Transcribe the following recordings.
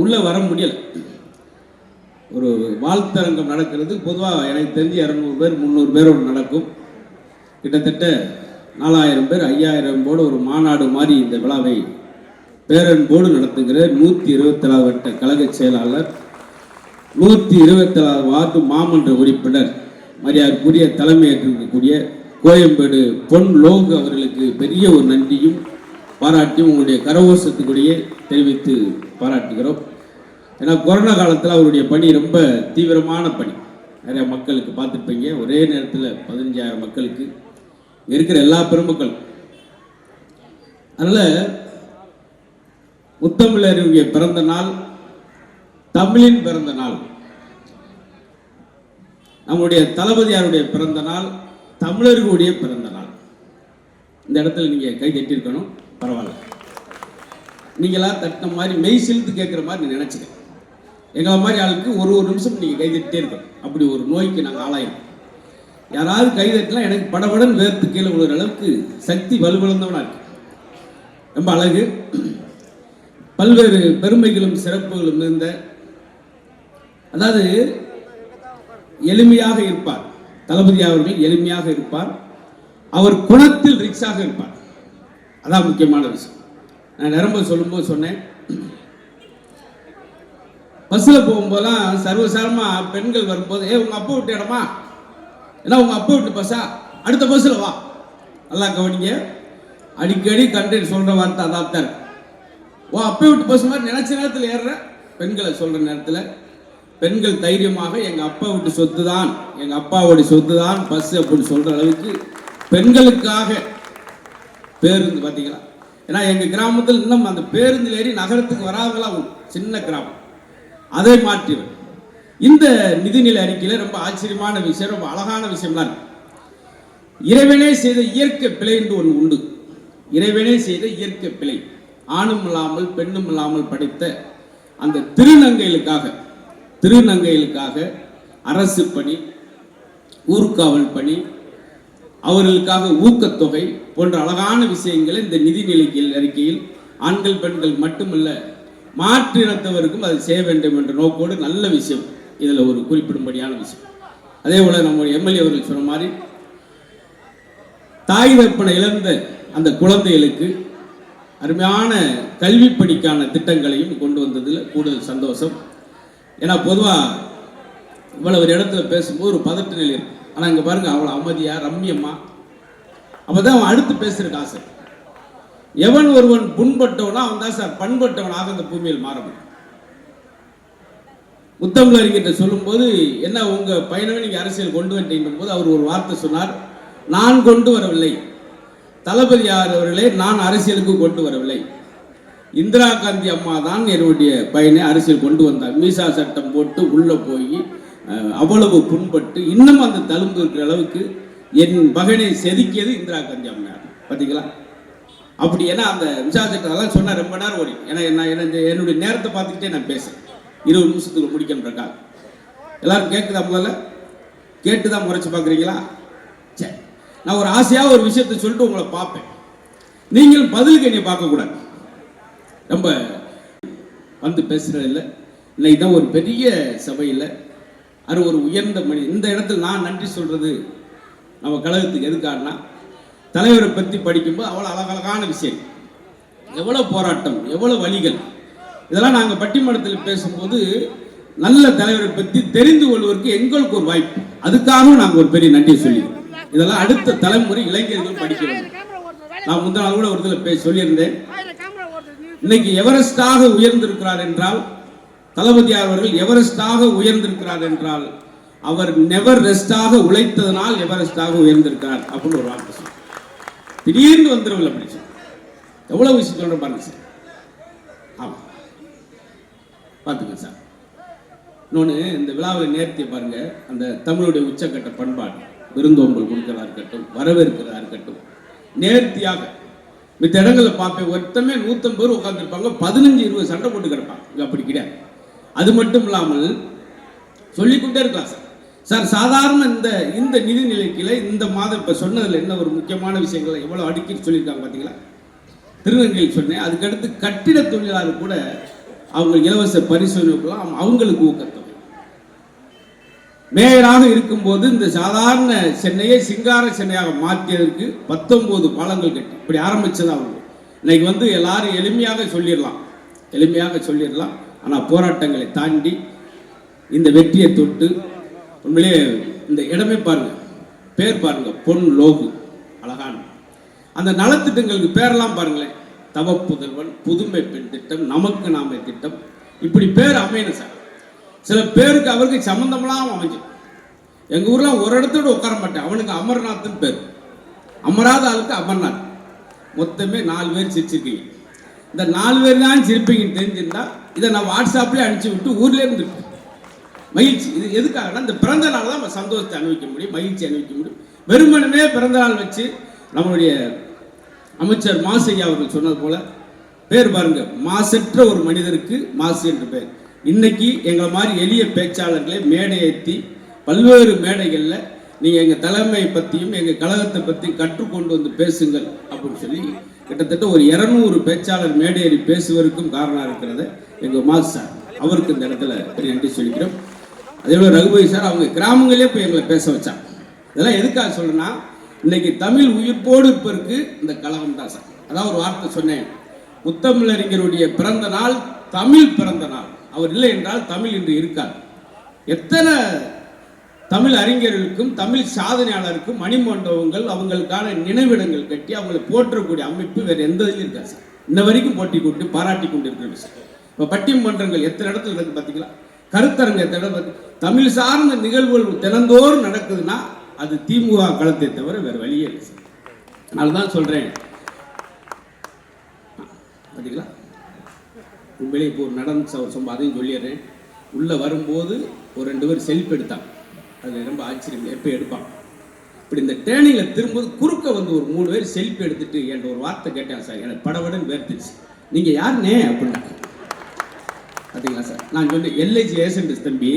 உள்ளே வர முடியலை. ஒரு வாழ்த்தரங்கம் நடக்கிறது. பொதுவாக எனக்கு தெரிஞ்சு 200 பேர் 300 பேரோடு நடக்கும். கிட்டத்தட்ட 4000 பேர் 5000 போடு ஒரு மாநாடு மாதிரி இந்த விழாவை பேரன்போடு நடத்துகிற 127 வட்ட கழக செயலாளர், 127 வார்டு மாமன்ற உறுப்பினர், மரியாதைக்குரிய தலைமையேற்றிருக்கக்கூடிய கோயம்பேடு பொன் லோகு அவர்களுக்கு பெரிய ஒரு நன்றியும் பாராட்டியும் உங்களுடைய கரகோஷத்துக்குடைய தெரிவித்து பாராட்டுகிறோம். ஏன்னா கொரோனா காலத்தில் அவருடைய பணி ரொம்ப தீவிரமான பணி. நிறைய மக்களுக்கு பார்த்துருப்பீங்க. ஒரே நேரத்தில் 15000 மக்களுக்கு இருக்கிற எல்லா பெருமக்களும். அதனால் முத்தமிழருடைய பிறந்த நாள், தமிழின் பிறந்த நாள், நம்முடைய தளபதியாருடைய பிறந்த நாள், தமிழர்களுடைய பிறந்த நாள். இந்த இடத்துல நீங்கள் கை தட்டியிருக்கணும். பரவாயில்ல, நீங்களா தட்டின மாதிரி மெய் செலுத்து கேட்குற மாதிரி நீ நினச்சிக்க. எங்களை மாதிரி ஆளுக்கு ஒரு நிமிஷம் நீங்கள் கை தட்டிட்டே இருக்கணும். அப்படி ஒரு நோய்க்கு நாங்கள் ஆளாயிருக்கோம். யாராவது கை தட்டலாம் எனக்கு படபடன் வேர்த்து கீழே விழுகிற அளவுக்கு சக்தி வலுவிழந்தவனாக இருக்கு. ரொம்ப அழகு. பல்வேறு பெருமைகளும் சிறப்புகளும் இருந்த, அதாவது எளிமையாக இருப்பார் தளபதி அவர்கள். எளிமையாக இருப்பார். அவர் குணத்தில் ரிச்சாக இருப்பார். அதான் முக்கியமான விஷயம். நான் நிரம்ப சொல்லும்போது சொன்னேன், பஸ்ஸில் போகும்போதெல்லாம் சர்வசாரமாக பெண்கள் வரும்போது, உங்கள் அப்பா விட்டு இடமா, ஏன்னா உங்கள் அப்பா விட்டு பஸ்ஸா, அடுத்த பஸ்ஸில் வா. நல்லா கவனிங்க. அடிக்கடி கண்டெக்டர் சொல்கிற வார்த்தை அதான் தான். அப்பா விட்டு பஸ் மாதிரி நினைச்ச நேரத்தில் ஏறுற பெண்களை சொல்கிற நேரத்தில் பெண்கள் தைரியமாக எங்கள் அப்பா விட்டு சொத்து தான், எங்கள் அப்பாவோடைய சொத்து தான் பஸ் அப்படின்னு சொல்கிற அளவுக்கு பெண்களுக்காக பேருந்து பார்த்தீங்களா. ஏன்னா எங்கள் கிராமத்தில் இன்னும் அந்த பேருந்தில் ஏறி நகரத்துக்கு வராதவங்களாம் சின்ன கிராமம். அதை மாற்றிடும். இந்த நிதிநிலை அறிக்கையில் ரொம்ப ஆச்சரியமான விஷயம், ரொம்ப அழகான விஷயம்லாம் இருக்கு. இறைவனே செய்த இயற்கை பிழை என்று ஒன்று உண்டு. இறைவனே செய்த இயற்கை பிழை. ஆணும் இல்லாமல் பெண்ணும் இல்லாமல் படைத்த அந்த திருநங்கைகளுக்காக அரசு பணி, ஊர்காவல் பணி, அவர்களுக்காக ஊக்கத்தொகை போன்ற அழகான விஷயங்களை இந்த நிதிநிலை அறிக்கையில் ஆண்கள் பெண்கள் மட்டுமல்ல மாற்று இனத்தவருக்கும் அதை செய்ய வேண்டும் என்ற நோக்கோடு நல்ல விஷயம் இதில் ஒரு குறிப்பிடும்படியான விஷயம். அதே போல நம்முடைய எம்எல்ஏ அவர்கள் சொன்ன மாதிரி தாய் தகப்பனை இழந்த அந்த குழந்தைகளுக்கு அருமையான கல்வி பணிக்கான திட்டங்களையும் கொண்டு வந்ததில் கூடுதல் சந்தோஷம். ஏன்னா பொதுவாக இவ்வளவு ஒரு இடத்துல பேசும்போது ஒரு பதட்ட நிலை இருக்கும். ஆனால் இங்கே பாருங்க, அவ்வளோ அமைதியா ரம்யமா. அப்போதான் அவன் அடுத்து பேசுறதுக்கு ஆசை. எவன் ஒருவன் புண்பட்டவனா அவன் தான் சார் பண்பட்டவனாக இந்த பூமியில் மாற முடியும். முத்தமிழறிஞர்கிட்ட சொல்லும்போது, என்ன உங்க பையனவே நீங்க அரசியல் கொண்டு வந்துட்டீங்க போது அவர் ஒரு வார்த்தை சொன்னார், நான் கொண்டு வரவில்லை தளபதியார் அவர்களே, நான் அரசியலுக்கு கொண்டு வரவில்லை. இந்திரா காந்தி அம்மா தான் என்னுடைய பையனை அரசியல் கொண்டு வந்தார். மீசா சட்டம் போட்டு உள்ள போய் அவ்வளவு புண்பட்டு இன்னும் அந்த தழும்பு இருக்கிற அளவுக்கு என் மகனை செதுக்கியது இந்திரா காந்தி அம்மா. பார்த்தீங்களா? அப்படி ஏன்னா அந்த மீசா சட்டம் அதெல்லாம் சொன்ன ரொம்ப நேரம் ஓடி. ஏன்னா என்னுடைய நேரத்தை பார்த்துக்கிட்டே நான் பேசுறேன். 20 நிமிஷத்துக்கு முடிக்கின்றக்கா. எல்லாரும் கேட்குதா? முதல்ல கேட்டுதான் முறைச்சு பார்க்குறீங்களா? சரி, நான் ஒரு ஆசையாக ஒரு விஷயத்தை சொல்லிட்டு உங்களை பார்ப்பேன். நீங்கள் பதிலுக்கு என்னை பார்க்கக்கூடாது. ரொம்ப வந்து பேசுறது இல்லை. இன்னைக்கு தான் ஒரு பெரிய சபையில் அது ஒரு உயர்ந்த மணி. இந்த இடத்துல நான் நன்றி சொல்றது நம்ம கழகத்துக்கு எதுக்காகனா, தலைவரை பற்றி படிக்கும்போது அவ்வளோ அழகழகான விஷயம், எவ்வளோ போராட்டம், எவ்வளோ வழிகள், இதெல்லாம் நாங்கள் பட்டிமன்றத்தில் பேசும்போது நல்ல தலைவரை பற்றி தெரிந்து கொள்வதற்கு எங்களுக்கு ஒரு வாய்ப்பு. அதுக்காகவும் நாங்கள் ஒரு பெரிய நன்றி சொல்லிடுவோம். இதெல்லாம் அடுத்த தலைமுறை இளைஞர்கள் படிக்க வேண்டும். நான் முந்தின நாள் கூட ஒரு இதில் சொல்லியிருந்தேன், இன்னைக்கு எவரெஸ்டாக உயர்ந்திருக்கிறார் என்றால் தளபதியார் அவர்கள் எவரெஸ்டாக உயர்ந்திருக்கிறார் என்றால் அவர் நெவர் ரெஸ்டாக உழைத்ததனால் எவரெஸ்டாக உயர்ந்திருக்கிறார் அப்படின்னு ஒரு வார்த்தை சொல்ல. திடீர்னு வந்துடவில்லை அப்படி சொல்ல. எவ்வளவு விஷயம் சொல்ற பாருங்க சார். ஆமா, பார்த்துங்க சார். இன்னொன்று, இந்த விழாவில் நேர்த்தியை பாருங்க. அந்த தமிழுடைய உச்சக்கட்ட பண்பாடு, விருந்தோம்பல் கொடுக்கிறதா இருக்கட்டும், வரவேற்கிறதா இருக்கட்டும், நேர்த்தியாக. மித்த இடங்களில் பார்ப்பேன், ஒருத்தமே 150 பேர் உட்காந்துருப்பாங்க, 15-20 சண்டை போட்டு கிடப்பாங்க. இங்கே அப்படி கிடையாது. அது மட்டும் இல்லாமல் சொல்லிக்கொண்டே இருக்கலாம் சார். சார் சாதாரண இந்த நிதி நிலைக்கில இந்த மாதம் இப்போ சொன்னதில் என்ன ஒரு முக்கியமான விஷயங்களை எவ்வளோ அடுக்கி சொல்லியிருக்காங்க பார்த்தீங்களா? திருநங்கையில் சொன்னேன். அதுக்கடுத்து கட்டிட தொழிலாளர் கூட அவங்க இலவச பரிசோதனைக்கெல்லாம் அவங்களுக்கு ஊக்கத்தொகை. மேயராக இருக்கும்போது இந்த சாதாரண சென்னையை சிங்கார சென்னையாக மாற்றியதற்கு 19 பாலங்கள் கட்டி இப்படி ஆரம்பிச்சது அவங்க. இன்னைக்கு எல்லாரும் எளிமையாக சொல்லிடலாம். ஆனால் போராட்டங்களை தாண்டி இந்த வெற்றியை தொட்டு உண்மையிலே இந்த இடமே பாருங்க, பேர் பாருங்க, பொன் லோகு அழகான அந்த நலத்திட்டங்களுக்கு பேரெல்லாம் பாருங்களேன். தவப்புதல்வன், புதுமை பெண் திட்டம், நமக்கு நாமே திட்டம், இப்படி பேர் அமையணும் சார். சில பேருக்கு அவருக்கு சம்பந்தமெல்லாம் அமைஞ்சு. எங்க ஊர்ல ஒரு இடத்தோட உட்கார மாட்டேன், அவனுக்கு அமர்நாத்னு பேர். அமராத ஆளுக்கு அமர்நாத். மொத்தமே 4 பேர் சிரிச்சிருக்கீங்க. இந்த 4 பேர் தான் சிரிப்பீங்கன்னு தெரிஞ்சிருந்தா இதை நான் வாட்ஸ்அப்லேயே அனுப்பிச்சு விட்டு ஊர்லேயே இருந்துருப்பேன். மகிழ்ச்சி. இது எதுக்காகனா இந்த பிறந்த நாள் தான் நம்ம சந்தோஷத்தை அனுபவிக்க முடியும், மகிழ்ச்சி அனுபவிக்க முடியும். வெறுமனமே பிறந்த நாள் வச்சு நம்மளுடைய அமைச்சர் மாசையா அவர்கள் சொன்னது போல பேர் பாருங்க, மாசற்ற ஒரு மனிதருக்கு மாசு என்று பேர். இன்னைக்கு எங்களை மாதிரி எளிய பேச்சாளர்களை மேடை ஏற்றி பல்வேறு மேடைகளில் நீங்கள் எங்கள் தலைமை பற்றியும் எங்கள் கழகத்தை பற்றியும் கற்றுக்கொண்டு வந்து பேசுங்கள் அப்படின்னு சொல்லி கிட்டத்தட்ட ஒரு 200 பேச்சாளர் மேடையேறி பேசுவதற்கும் காரணம் இருக்கிறது எங்கள் மாசு சார். அவருக்கு இந்த இடத்துல பெரிய நன்றி சொல்லிக்கிறோம். அதே போல ரகுபதி சார் அவங்க கிராமங்களே போய் எங்களை பேச வச்சாங்க. இதெல்லாம் எதுக்காக சொல்றேன்னா, இன்னைக்கு தமிழ் உயிர்ப்போடு இருப்பதற்கு இந்த கழகம் தான் சார். அதான் ஒரு வார்த்தை சொன்னேன், முத்தமிழறிஞருடைய பிறந்த நாள் தமிழ் பிறந்த நாள். அவர் இல்லை என்றால் தமிழ் இன்று இருக்காது. எத்தனை தமிழ் அறிஞர்களுக்கும் தமிழ் சாதனையாளருக்கும் மணிமண்டபங்கள், அவங்களுக்கான நினைவிடங்கள் கட்டி அவங்களை போற்றக்கூடிய அமைப்பு வேற எந்த இதுலையும் இருக்காது சார். இன்ன வரைக்கும் போட்டி கொண்டு பாராட்டி கொண்டு இருக்கிற சார். இப்போ பட்டிமன்றங்கள் எத்தனை இடத்துல இருக்கு பார்த்தீங்களா, கருத்தரங்க எத்தனை இடம், தமிழ் சார்ந்த நிகழ்வுகள் தினந்தோறும் நடக்குதுன்னா அது திமுக களத்தை தவிர வேற வழியே இல்லை சார். அதனால்தான் சொல்றேன், பார்த்தீங்களா உண்மையிலே இப்போ ஒரு நடந்த ஒரு சம்பவம், அதையும் சொல்லிடுறேன். உள்ள வரும்போது ஒரு 2 பேர் செல்ஃபி எடுத்தாங்க. அது ரொம்ப ஆச்சரியம், எப்போ எடுப்பாங்க. இப்படி இந்த டேர்னிங்கில் திரும்ப குறுக்க ஒரு 3 பேர் செல்ஃபி எடுத்துட்டு என்ற ஒரு வார்த்தை கேட்டேன் சார். எனக்கு படவடன் வேர்த்துச்சு. நீங்கள் யாருன்னே அப்படின்னு பார்த்தீங்களா சார். நான் சொன்னேன் எல்ஐசி ஏசன்ட் தம்பி,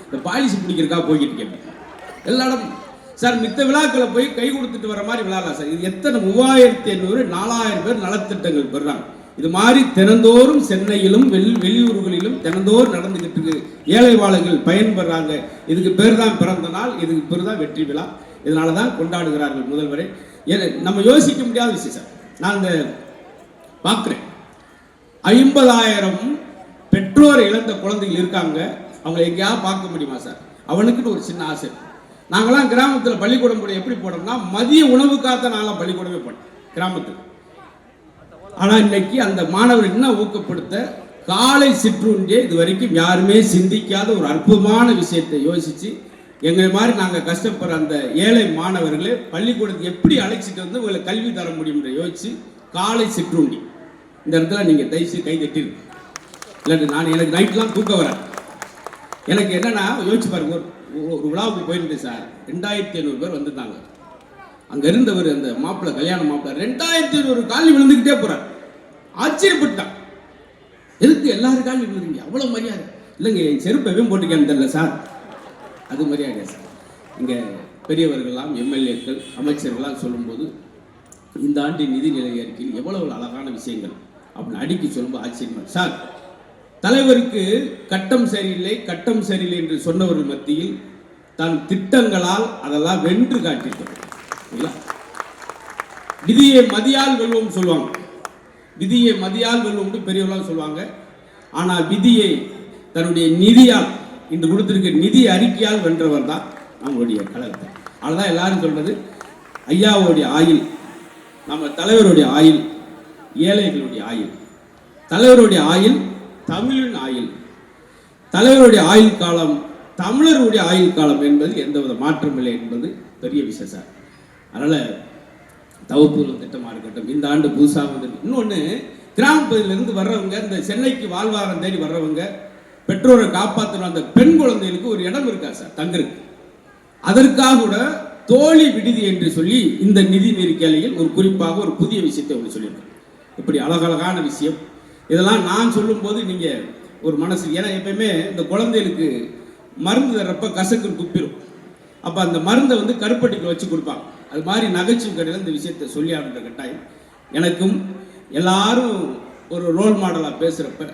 இந்த பாலிசி பிடிக்கிறக்கா போய்கிட்டு கேட்பேன் எல்லா இடம் சார். மித்த விழாக்களை போய் கை கொடுத்துட்டு வர மாதிரி விழாலாம் சார். இது எத்தனை 3500 4000 பேர் நலத்திட்டங்கள் பெறாங்க. இது மாதிரி தினந்தோறும் சென்னையிலும் வெளியூர்களிலும் தினந்தோறும் நடந்துகிட்டு இருக்கு. ஏழை வாழைகள் பயன்பெறாங்க. இதுக்கு பேர் தான் பிறந்த நாள், இதுக்கு பேர் தான் வெற்றி விழா. இதனால தான் கொண்டாடுகிறார்கள் முதல்வரை. நம்ம யோசிக்க முடியாத விஷயம் சார். நான் இந்த பார்க்குறேன் 50,000 பெற்றோர் இழந்த குழந்தைகள் இருக்காங்க. அவங்க எங்கேயாவது பார்க்க முடியுமா சார்? அவனுக்குன்னு ஒரு சின்ன ஆசை. நாங்களாம் கிராமத்தில் பள்ளிக்கூடம் போட எப்படி போனோம்னா மதிய உணவுக்காக நாங்களாம் பள்ளிக்கூடமே போனோம் கிராமத்தில். ஆனால் இன்னைக்கு அந்த மாணவர் என்ன ஊக்கப்படுத்த காலை சிற்றுண்டியை இது வரைக்கும் யாருமே சிந்திக்காத ஒரு அற்புதமான விஷயத்தை யோசிச்சு எங்களை மாதிரி நாங்கள் கஷ்டப்படுற அந்த ஏழை மாணவர்களை பள்ளிக்கூடத்துக்கு எப்படி அழைச்சிட்டு வந்து உங்களை கல்வி தர முடியும் யோசிச்சு காலை சிற்றுண்டி இந்த இடத்துல நீங்கள் தயவுசு கை தட்டிருக்கு. இல்லாட்டி எனக்கு நைட்லாம் தூக்க வர எனக்கு என்னன்னா யோசிச்சு பாருங்க, ஒரு விழாவுக்கு போயிருந்தேன் சார். 2500 பேர் வந்துட்டாங்க. அங்க இருந்தவர் அந்த மாப்பிள்ளை, கல்யாண மாப்பிள்ளை 2500 காலி விழுந்துக்கிட்டே போறார். ஆச்சரியப்பட்டான், எதுக்கு எல்லாரும் காலி விழுந்தீங்க, அவ்வளவு மரியாதை இல்லைங்க, என் செருப்பையும் போட்டுக்கேன்னு தெரியல சார். அது மரியாதை சார். இங்க பெரியவர்கள்லாம் எம்எல்ஏக்கள் அமைச்சர்கள்லாம் சொல்லும்போது இந்த ஆண்டின் நிதிநிலை அறிக்கையில் எவ்வளவு அழகான விஷயங்கள் அப்படின்னு அடிக்கி சொல்லும்போது ஆச்சரியமா சார். தலைவருக்கு கட்டம் சரியில்லை என்று சொன்னவர்கள் மத்தியில் தன் திட்டங்களால் அதெல்லாம் வென்று காட்டியிருக்கிறார். விதியை மதியால் வெல்வோம் சொல்லுவாங்க, விதியை மதியால் வெல்வோம் பெரியவர்களாம் சொல்லுவாங்க. ஆனால் விதியை தன்னுடைய நிதியால், இன்று கொடுத்திருக்க நிதி அறிக்கையால் வென்றவர் தான் நம்மளுடைய கழகத்தை. அதுதான் எல்லாரும் சொல்றது, ஐயாவுடைய ஆயுள், நம்ம தலைவருடைய ஆயுள், ஏழைகளுடைய ஆயுள், தலைவருடைய ஆயுள் தமிழின் ஆயுள், தலைவருடைய ஆயுள் காலம் தமிழருடைய ஆயுள் காலம் என்பது எந்தவித மாற்றம் இல்லை என்பது பெரிய விஷயம் சார். அதனால தவப்பூர்வ திட்டமாக இருக்கட்டும், இந்த ஆண்டு புதுசாக வந்து இன்னொன்று, கிராமப்பகுதியிலிருந்து வர்றவங்க, இந்த சென்னைக்கு வாழ்வாரம் தேடி வர்றவங்க, பெற்றோரை காப்பாற்றணும் அந்த பெண் குழந்தைகளுக்கு ஒரு இடம் இருக்கா சார் தங்கிருக்கு. அதற்காக கூட தோழி விடுதி என்று சொல்லி இந்த நிதி நெருக்கடியில் ஒரு குறிப்பாக ஒரு புதிய விஷயத்தை ஒன்று சொல்லியிருக்கேன். இப்படி அழகழகான விஷயம். இதெல்லாம் நான் சொல்லும்போது நீங்கள் ஒரு மனசு, ஏன்னா எப்பயுமே இந்த குழந்தைகளுக்கு மருந்து தர்றப்ப கசக்குன்னு துப்பிடும். அப்போ அந்த மருந்தை வந்து கருப்பட்டிக்கு வச்சு கொடுப்பாங்க. அது மாதிரி நகைச்சுவை கடையில் இந்த விஷயத்தை சொல்லி ஆடுற கட்டாயம். எனக்கும் எல்லாரும் ஒரு ரோல் மாடலாக பேசுகிறப்ப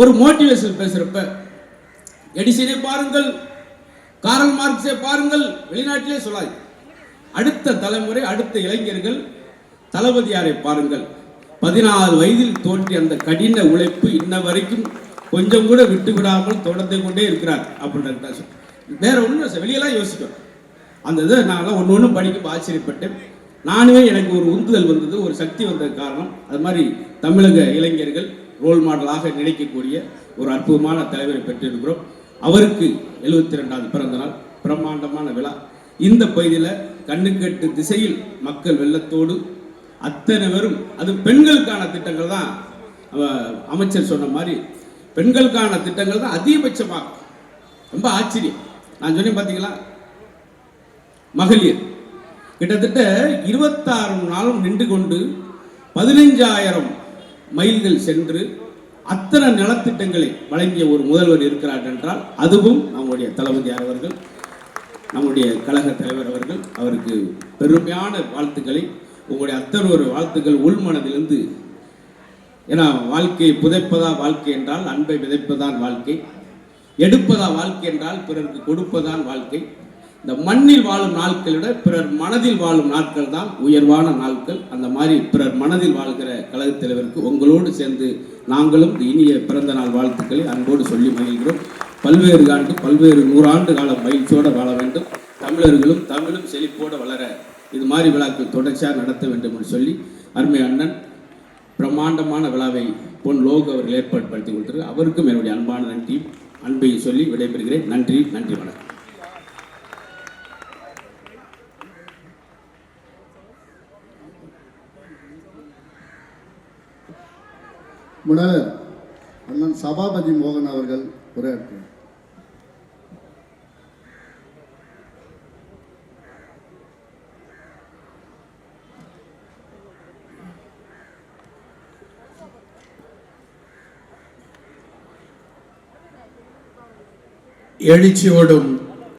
ஒரு மோட்டிவேஷன் பேசுறப்ப எடிசனை பாருங்கள், காரல் மார்க்ஸை பாருங்கள், வெளிநாட்டிலே சொல்லாது. அடுத்த தலைமுறை, அடுத்த இளைஞர்கள் தளபதியாரை பாருங்கள். 14 வயதில் தோன்றிய அந்த கடின உழைப்பு இன்ன வரைக்கும் கொஞ்சம் கூட விட்டு விடாமல் தொடர்ந்து கொண்டே இருக்கிறார் அப்படின்ற வேற ஒன்றும் வெளியெல்லாம் யோசிக்கிறோம். அந்த இதை நான் ஒன்று படிக்க ஆச்சரியப்பட்டேன். நானுமே எனக்கு ஒரு உந்துதல் வந்தது, ஒரு சக்தி வந்தது காரணம். அது மாதிரி தமிழக இளைஞர்கள் ரோல் மாடலாக நினைக்கக்கூடிய ஒரு அற்புதமான தலைவரை பெற்றிருக்கிறோம். அவருக்கு 72வது பிறந்த நாள், பிரம்மாண்டமான விழா. இந்த பகுதியில் கண்ணுக்கெட்டு திசையில் மக்கள் வெள்ளத்தோடு அத்தனை பேரும், அது பெண்களுக்கான திட்டங்கள் தான். அமைச்சர் சொன்ன மாதிரி பெண்களுக்கான திட்டங்கள் தான் அதிகபட்சமாக. ரொம்ப ஆச்சரியம். நான் சொன்னேன் பார்த்தீங்களா, மகளிர் கிட்டத்தட்ட 26 நாளும் நின்று கொண்டு 15,000 மைல்கள் சென்று அத்தனை நலத்திட்டங்களை வழங்கிய ஒரு முதல்வர் இருக்கிறார் என்றால் அதுவும் நம்முடைய தளபதியார் அவர்கள், நம்முடைய கழக தலைவர் அவர்கள். அவருக்கு பெருமையான வாழ்த்துக்களை, உங்களுடைய அத்தனை ஒரு வாழ்த்துக்கள் உள்மனதிலிருந்து. ஏன்னா வாழ்க்கையை புதைப்பதா வாழ்க்கை என்றால் அன்பை விதைப்பதான் வாழ்க்கை, எடுப்பதா வாழ்க்கை என்றால் பிறருக்கு கொடுப்பதான் வாழ்க்கை. இந்த மண்ணில் வாழும் நாட்களை விட பிறர் மனதில் வாழும் நாட்கள் தான் உயர்வான நாட்கள். அந்த மாதிரி பிறர் மனதில் வாழ்கிற கழக தலைவருக்கு உங்களோடு சேர்ந்து நாங்களும் இனிய பிறந்த நாள் வாழ்த்துக்களை அன்போடு சொல்லி மகிழ்கிறோம். பல்வேறு ஆண்டு, பல்வேறு 100 ஆண்டு காலம் மகிழ்ச்சியோடு வாழ வேண்டும். தமிழர்களும் தமிழும் செழிப்போடு வளர இது மாதிரி விழாக்கள் தொடர்ச்சியாக நடத்த வேண்டும் என்று சொல்லி அருமை அண்ணன் பிரம்மாண்டமான விழாவை பொன் லோக் அவர்கள் ஏற்பாடுபடுத்தி கொடுத்தார். அவருக்கும் என்னுடைய அன்பான நன்றி, அன்பை சொல்லி விடைபெறுகிறேன். நன்றி, நன்றி, வணக்கம். முன்னர் அண்ணன் சபாபதி மோகன் அவர்கள் உரையாற்றினார். எழுச்சியோடும்